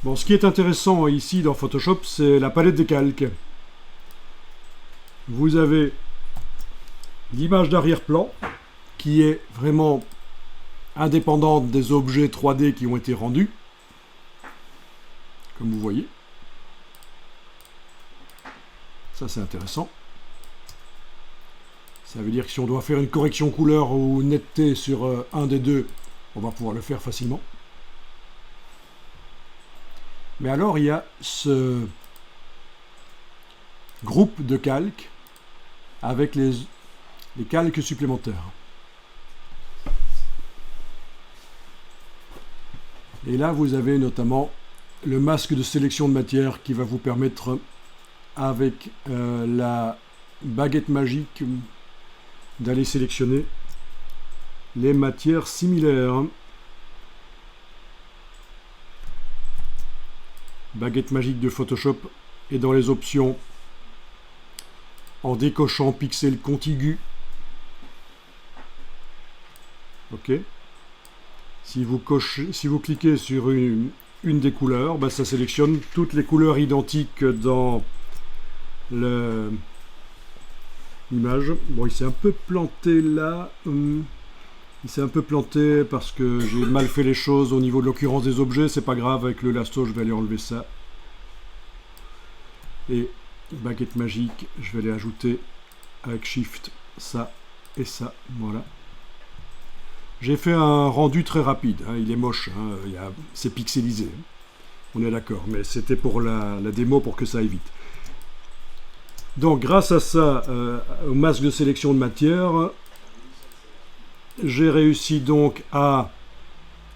Bon, ce qui est intéressant ici dans Photoshop, c'est la palette des calques. Vous avez l'image d'arrière-plan qui est vraiment indépendante des objets 3D qui ont été rendus, comme vous voyez. Ça, c'est intéressant. Ça veut dire que si on doit faire une correction couleur ou netteté sur un des deux, on va pouvoir le faire facilement. Mais alors, il y a ce groupe de calques avec les calques supplémentaires. Et là, vous avez notamment le masque de sélection de matière qui va vous permettre, avec la baguette magique, d'aller sélectionner les matières similaires. Baguette magique de Photoshop est dans les options en décochant pixels contigus. Ok. Si vous cliquez sur une des couleurs, bah, ça sélectionne toutes les couleurs identiques dans l'image. Bon, il s'est un peu planté là. Il s'est un peu planté parce que j'ai mal fait les choses au niveau de l'occurrence des objets. C'est pas grave, avec le lasso, je vais aller enlever ça. Et baguette magique, je vais aller ajouter avec Shift ça et ça. Voilà. J'ai fait un rendu très rapide, hein, il est moche, hein, c'est pixelisé, hein, on est d'accord, mais c'était pour la démo pour que ça aille vite. Donc grâce à ça, au masque de sélection de matière, j'ai réussi donc à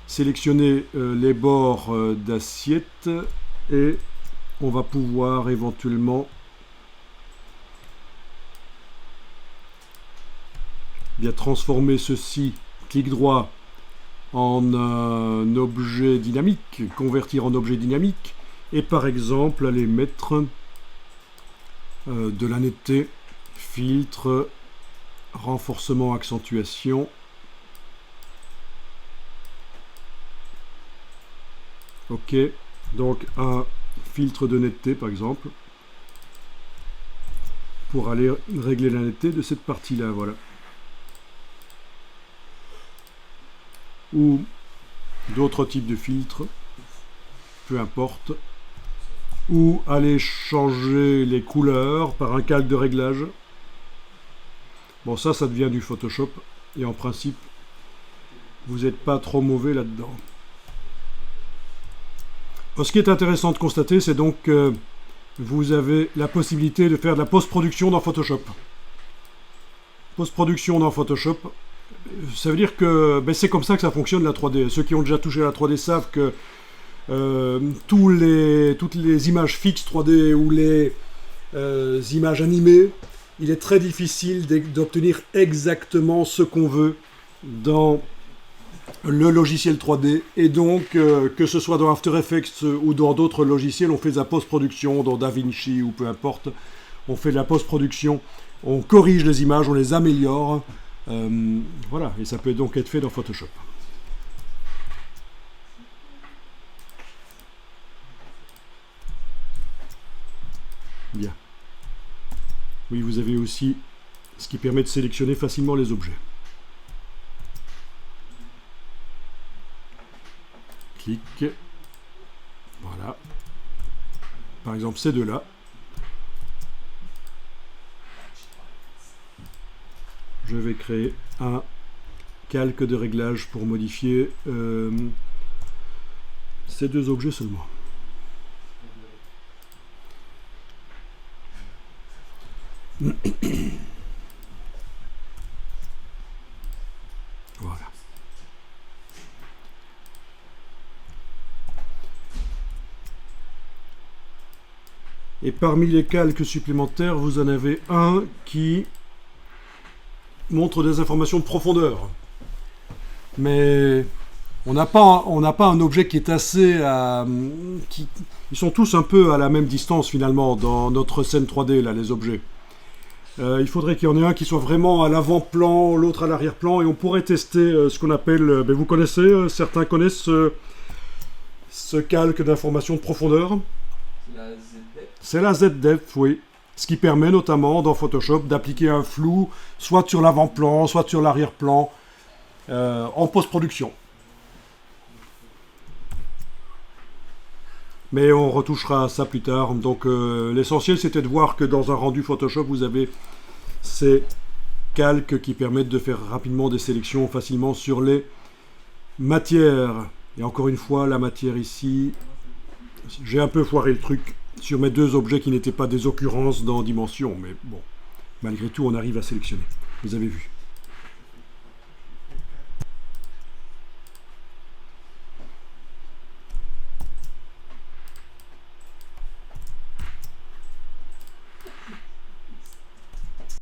sélectionner les bords d'assiette et on va pouvoir éventuellement bien transformer ceci. Clic droit en un objet dynamique, convertir en objet dynamique, et par exemple aller mettre de la netteté, filtre, renforcement, accentuation. Ok, donc un filtre de netteté par exemple, pour aller régler la netteté de cette partie-là, voilà. Ou d'autres types de filtres, peu importe, ou aller changer les couleurs par un calque de réglage. Bon, ça devient du Photoshop, et en principe, vous n'êtes pas trop mauvais là-dedans. Ce qui est intéressant de constater, c'est donc que vous avez la possibilité de faire de la post-production dans Photoshop. Post-production dans Photoshop, ça veut dire que ben, c'est comme ça que ça fonctionne la 3D. Ceux qui ont déjà touché à la 3D savent que toutes les images fixes 3D ou les images animées, il est très difficile d'obtenir exactement ce qu'on veut dans le logiciel 3D. Et donc, que ce soit dans After Effects ou dans d'autres logiciels, on fait de la post-production, dans DaVinci ou peu importe, on fait de la post-production, on corrige les images, on les améliore. Voilà, et ça peut donc être fait dans Photoshop. Bien. Oui, vous avez aussi ce qui permet de sélectionner facilement les objets. Clic. Voilà. Par exemple, ces deux-là. Je vais créer un calque de réglage pour modifier ces deux objets seulement. Voilà. Et parmi les calques supplémentaires, vous en avez un qui montre des informations de profondeur. Mais on n'a pas un objet qui est assez ils sont tous un peu à la même distance finalement dans notre scène 3D, là, les objets. Il faudrait qu'il y en ait un qui soit vraiment à l'avant-plan, l'autre à l'arrière-plan, et on pourrait tester ce qu'on appelle, vous connaissez, certains connaissent ce calque d'information de profondeur. La ZDEF. C'est la ZDEF, oui. Ce qui permet notamment dans Photoshop d'appliquer un flou, soit sur l'avant-plan, soit sur l'arrière-plan, en post-production. Mais on retouchera à ça plus tard. Donc l'essentiel c'était de voir que dans un rendu Photoshop, vous avez ces calques qui permettent de faire rapidement des sélections facilement sur les matières. Et encore une fois, la matière ici, j'ai un peu foiré le truc sur mes deux objets qui n'étaient pas des occurrences dans Dimension. Mais bon, malgré tout, on arrive à sélectionner. Vous avez vu.